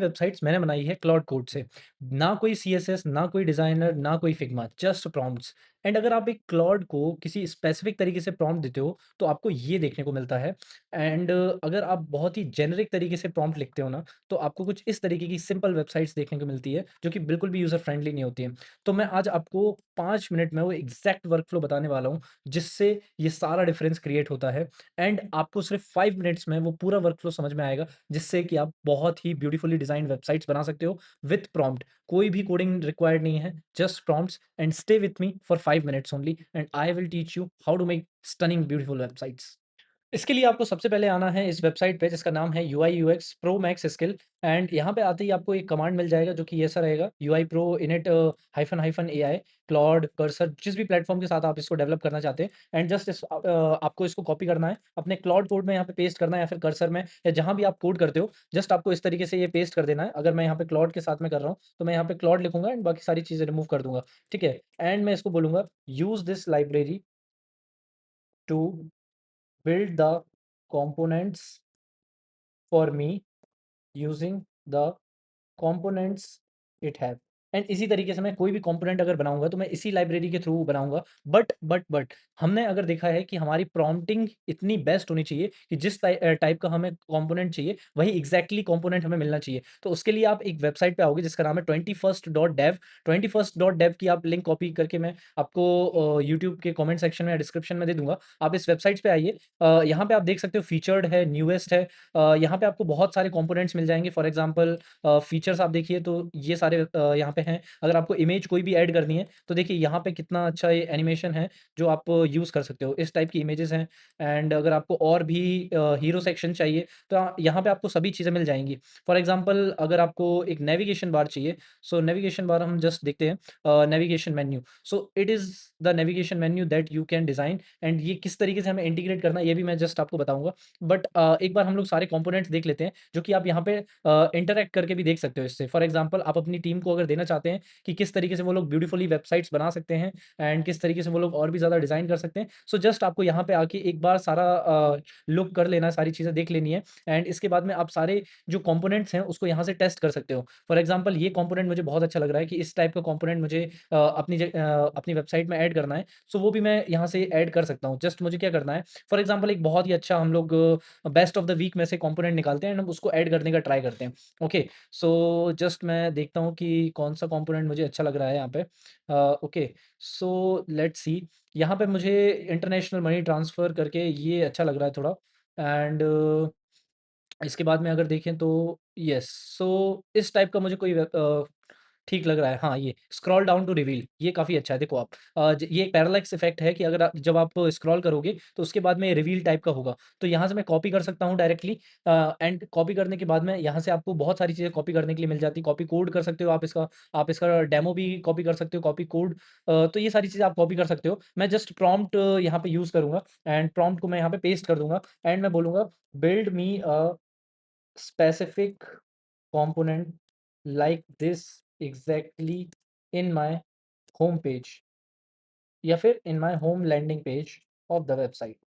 Websites मैंने बनाई है क्लाउड कोड से। ना कोई सीएसएस, ना कोई डिज़ाइनर, ना कोई फिग्मा, जस्ट प्रॉम्प्ट्स। एंड अगर आप एक क्लाउड को किसी स्पेसिफिक तरीके से प्रॉम्प्ट देते हो, तो आपको ये देखने को मिलता है। एंड अगर आप बहुत ही जेनेरिक तरीके से प्रॉम्प्ट लिखते हो ना, तो आपको कुछ इस तरीके की सिंपल वेबसाइट्स देखने को मिलती है, जो कि बिल्कुल भी यूज़र फ्रेंडली नहीं होती हैं। तो मैं आज आपको 5 मिनट में वो एग्ज़ैक्ट वर्कफ़्लो बताने वाला हूँ, जिससे ये सारा डिफरेंस क्रिएट होता है। एंड आपको सिर्फ़ 5 मिनट्स में वो पूरा वर्कफ़्लो समझ में आएगा, जिससे कि आप बहुत ही ब्यूटीफुली डिज़ाइन्ड वेबसाइट्स बना सकते हो विथ प्रॉम्प्ट। कोई भी कोडिंग रिक्वायर्ड नहीं है, just prompts. And stay with me for 5 minutes only and I will teach you how to make stunning beautiful websites. इसके लिए आपको सबसे पहले आना है इस वेबसाइट पे, जिसका नाम है UI UX pro max skill. And यहाँ पे आते ही आपको एक कमांड मिल जाएगा, जो कि ऐसा रहेगा, UI pro init hyphen hyphen AI Claude cursor, जिस भी प्लेटफॉर्म के साथ आप इसको डेवलप करना चाहते हैं। एंड जस्ट आपको इसको कॉपी करना है, अपने क्लॉड कोड में यहाँ पे पेस्ट करना है, या फिर कर्सर में, या जहाँ भी आप कोड करते हो, जस्ट आपको इस तरीके से ये पेस्ट कर देना है। अगर मैं यहाँ पे क्लॉड के साथ में कर रहा हूँ, तो मैं यहाँ पे क्लॉड लिखूंगा एंड बाकी सारी चीज़ें रिमूव कर दूंगा। ठीक है। एंड मैं इसको बोलूंगा, use this library to build the components for me using the components it have। And इसी तरीके से मैं कोई भी कंपोनेंट अगर बनाऊँगा, तो मैं इसी लाइब्रेरी के थ्रू बनाऊँगा। बट हमने अगर देखा है कि हमारी प्रॉम्प्टिंग इतनी बेस्ट होनी चाहिए कि जिस टाइप का हमें कंपोनेंट चाहिए, वही एग्ज़ैक्टली कंपोनेंट हमें मिलना चाहिए। तो उसके लिए आप एक वेबसाइट पे आओगे, जिसका नाम है 21st.dev। 21st.dev की आप लिंक कॉपी करके मैं आपको यूट्यूब के कमेंट सेक्शन में या डिस्क्रिप्शन में दे दूँगा। आप इस वेबसाइट्स पे आइए। यहाँ पे आप देख सकते हो फीचर्ड है, न्यूएस्ट है। यहाँ पे आपको बहुत सारे कंपोनेंट्स मिल जाएँगे। फॉर एग्ज़ाम्पल फीचर्स आप देखिए, तो ये सारे यहाँ पे हैं। अगर आपको इमेज कोई भी ऐड करनी है, तो देखिए यहाँ पे कितना अच्छा ये एनिमेशन है, जो आप यूज़ कर सकते हो। इस टाइप की इमेजेस हैं। एंड अगर आपको और भी हीरो सेक्शन चाहिए, तो यहाँ पे आपको सभी चीज़ें मिल जाएँगी। फॉर एग्ज़ाम्पल अगर आपको एक नेविगेशन बार चाहिए, सो नेविगेशन बार हम जस्ट देखते हैं। Navigation menu, so it is the navigation menu that you can design. And ये किस तरीके से हमें इंटीग्रेट करना है, ये भी मैं जस्ट आपको बताऊँगा। बट एक बार हम लोग सारे कंपोनेंट्स देख लेते हैं, जो कि आप यहाँ पे इंटरैक्ट करके भी देख सकते हो इससे। फॉर एग्ज़ाम्पल आप अपनी टीम को अगर देना चाहते हैं कि किस तरीके से वो लोग ब्यूटीफुली वेबसाइट्स बना सकते हैं, एंड किस तरीके से वो लोग और भी ज़्यादा डिज़ाइन कर सकते हैं। सो जस्ट आपको यहाँ पे आके एक बार सारा लुक कर लेना है, सारी चीज़ें देख लेनी है। एंड इसके बाद में आप सारे जो कंपोनेंट्स हैं, उसको यहाँ से टेस्ट कर सकते हो। फॉर एग्ज़ाम्पल ये कंपोनेंट मुझे बहुत अच्छा लग रहा है कि इस टाइप का कंपोनेंट मुझे अपनी वेबसाइट में ऐड करना है। सो वो भी मैं यहाँ से ऐड कर सकता हूँ। जस्ट मुझे क्या करना है, फॉर एग्ज़ाम्पल एक बहुत ही अच्छा हम लोग बेस्ट ऑफ द वीक में से कंपोनेंट निकालते हैं, एंड हम उसको ऐड करने का ट्राई करते हैं। ओके, सो जस्ट मैं देखता हूँ कि कौन-सा कंपोनेंट मुझे अच्छा लग रहा है यहाँ पे। Okay, so let's see. यहाँ पे मुझे इंटरनेशनल मनी ट्रांसफ़र करके ये अच्छा लग रहा है थोड़ा। एंड इसके बाद में अगर देखें तो यस, सो इस टाइप का मुझे कोई ठीक लग रहा है। हाँ, ये स्क्रॉल डाउन टू रिवील, ये काफ़ी अच्छा है। देखो आप ये एक पैरालैक्स इफ़ेक्ट है कि अगर आप जब आप स्क्रॉल करोगे, तो उसके बाद में रिवील टाइप का होगा। तो यहाँ से मैं कॉपी कर सकता हूँ डायरेक्टली। एंड कॉपी करने के बाद में यहाँ से आपको बहुत सारी चीज़ें कॉपी करने के लिए मिल जाती है। कॉपी कोड कर सकते हो आप इसका डेमो भी कॉपी कर सकते हो, कॉपी कोड। तो ये सारी चीज़ें आप कॉपी कर सकते हो। मैं जस्ट प्रॉम्प्ट यहाँ पे यूज़ करूँगा, एंड प्रॉम्प्ट को मैं यहाँ पे पेस्ट कर दूँगा। एंड मैं बोलूँगा, build me a specific component like this exactly in my home page, या फिर in my home landing page of the website।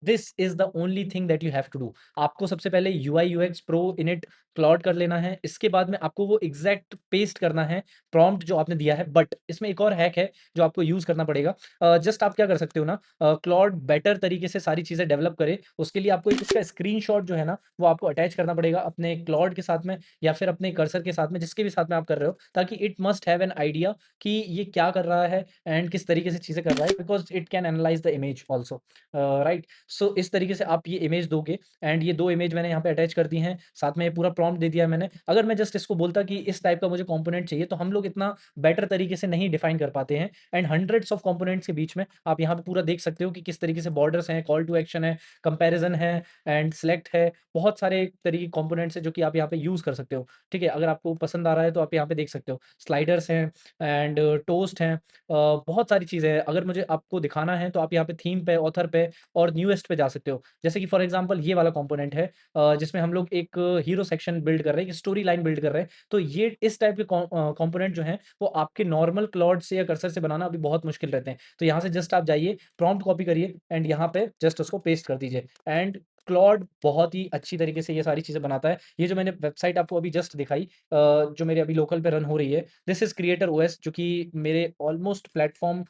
This is the only thing that you have to do. आपको सबसे पहले UI UX pro init Claude कर लेना है। इसके बाद में आपको वो एग्ज़ैक्ट पेस्ट करना है प्रॉम्प्ट जो आपने दिया है। बट इसमें एक और हैक है जो आपको यूज़ करना पड़ेगा। जस्ट आप क्या कर सकते हो ना, क्लॉड बेटर तरीके से सारी चीज़ें डेवलप करे, उसके लिए आपको एक इसका स्क्रीनशॉट जो है ना, वो आपको अटैच करना पड़ेगा अपने क्लॉड के साथ में, या फिर अपने कर्सर के साथ में, जिसके भी साथ में आप कर रहे हो, ताकि it must have an idea कि ये क्या कर रहा है एंड किस तरीके से चीज़ें कर रहा है, because it can analyse the image also. Right? So इस तरीके से आप ये इमेज दोगे। एंड ये 2 इमेज मैंने यहाँ पे अटैच कर दी हैं, साथ में ये पूरा प्रॉम्प्ट दे दिया है मैंने। अगर मैं जस्ट इसको बोलता कि इस टाइप का मुझे कंपोनेंट चाहिए, तो हम लोग इतना बेटर तरीके से नहीं डिफाइन कर पाते हैं। एंड हंड्रेड्स ऑफ कंपोनेंट्स के बीच में आप यहाँ पे पूरा देख सकते हो कि किस तरीके से बॉर्डर्स हैं, कॉल टू एक्शन है, कंपैरिज़न है, एंड सेलेक्ट है। बहुत सारे तरीके कंपोनेंट्स हैं जो कि आप यहाँ पे यूज़ कर सकते हो। ठीक है? अगर आपको पसंद आ रहा है, तो आप यहाँ पे देख सकते हो। स्लाइडर्स हैं, एंड टोस्ट हैं। बहुत सारी चीज़ें हैं। अगर मुझे आपको दिखाना है, तो आप यहाँ पे थीम पे, ऑथर पे और न्यूएस्ट पे जा सकते हो। जैसे कि फॉर एग्ज़ाम्पल ये वाला कंपोनेंट है, जिसमें हम लोग एक हीरो सेक्शन बिल्ड कर रहे हैं, एक स्टोरी लाइन बिल्ड कर रहे हैं। तो ये इस टाइप के कंपोनेंट जो हैं, वो आपके नॉर्मल क्लॉड से या कर्सर से बनाना अभी बहुत मुश्किल रहते हैं। तो यहाँ से जस्ट आप जाइए, प्रॉम्प्ट कॉपी करिए, एंड यहाँ पे जस्ट उसको पेस्ट कर दीजिए। एंड क्लॉड बहुत ही अच्छी तरीके से ये सारी चीज़ें बनाता है। ये जो मैंने वेबसाइट आपको अभी जस्ट दिखाई जो मेरे अभी लोकल पे रन हो रही है, दिस इज़ क्रिएटर ओएस, जो कि मेरे ऑलमोस्ट प्लेटफ़ॉर्म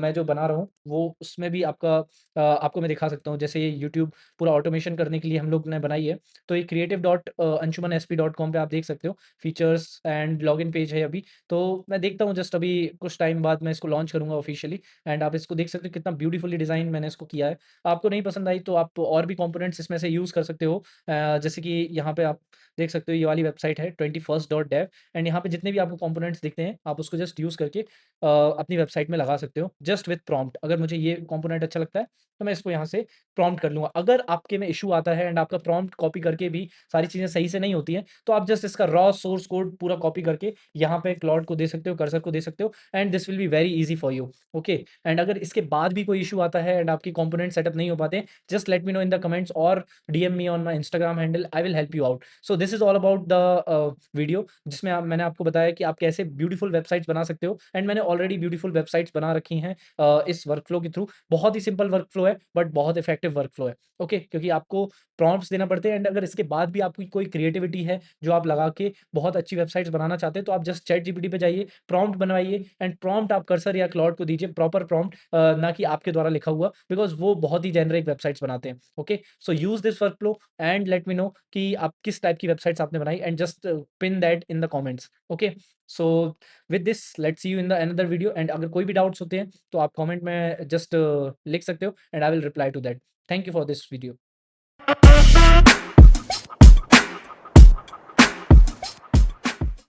मैं जो बना रहा हूँ, वो उसमें भी आपको मैं दिखा सकता हूँ। जैसे ये यूट्यूब पूरा ऑटोमेशन करने के लिए हम लोग ने बनाई है, तो ये creative.anshumansp.com पे आप देख सकते हो, फीचर्स एंड लॉगिन पेज है अभी। तो मैं देखता हूँ, जस्ट अभी कुछ टाइम बाद मैं इसको लॉन्च करूँगा ऑफ़िशियली, एंड आप इसको देख सकते हो कितना ब्यूटीफुली डिज़ाइन मैंने इसको किया है। आपको नहीं पसंद आई तो आप और भी कंपोनेंट्स इसमें से यूज़ कर सकते हो। जैसे कि यहाँ पे आप देख सकते हो, ये वाली वेबसाइट है 21st.dev, एंड यहाँ पे जितने भी आपको कंपोनेंट्स दिखते हैं, आप उसको जस्ट यूज़ करके अपनी वेबसाइट में लगा सकते हो, जस्ट विथ प्रॉम्प्ट। अगर मुझे ये कंपोनेंट अच्छा लगता है, तो मैं इसको यहाँ से प्रॉम्प्ट कर लूँगा। अगर आपके में इश्यू आता है एंड आपका प्रॉम्प्ट कॉपी करके भी सारी चीज़ें सही से नहीं होती हैं, तो आप जस्ट इसका रॉ सोर्स कोड पूरा कॉपी करके यहाँ पे क्लॉड को दे सकते हो, कर्सर को दे सकते हो, and this will be very easy for you. Okay, and अगर इसके बाद भी कोई इश्यू आता है एंड आपकी कंपोनेंट सेटअप नहीं हो पाते, just let me know in the comments और DM me on my Instagram handle, I will help you out. So this is all about the video, जिसमें मैंने आपको बताया कि आप कैसे ब्यूटीफुल वेबसाइट्स बना सकते हो, एंड मैंने ऑलरेडी ब्यूटीफुल वेबसाइट्स बना रखी हैं इस वर्कफ्लो के थ्रू। बहुत ही सिंपल वर्कफ्लो है, बट बहुत इफेक्टिव वर्कफ्लो है। ओके, क्योंकि आपको प्रॉम्प्ट्स देना पड़ते हैं, एंड अगर इसके बाद भी आपकी कोई क्रिएटिविटी है जो आप लगा के बहुत अच्छी वेबसाइट्स बनाना चाहते हैं, तो आप जस्ट चैट जीपीटी पे जाइए, प्रॉम्प्ट बनवाइए, एंड प्रॉम्प्ट आप कर्सर या क्लॉड को दीजिए, प्रॉपर प्रॉम्प्ट, ना कि आपके द्वारा लिखा हुआ, बिकॉज़ वो बहुत ही जेनेरिक वेबसाइट्स बनाते हैं। Okay, so use this workflow and let me no कि आप किस टाइप की वेबसाइट्स आपने बनाई, and just pin that in the comments. Okay, so with this let's see you in the another video, and अगर कोई भी डाउट्स होते हैं, तो आप कमेंट में जस्ट लिख सकते हो, and I will reply to that. Thank you for this video.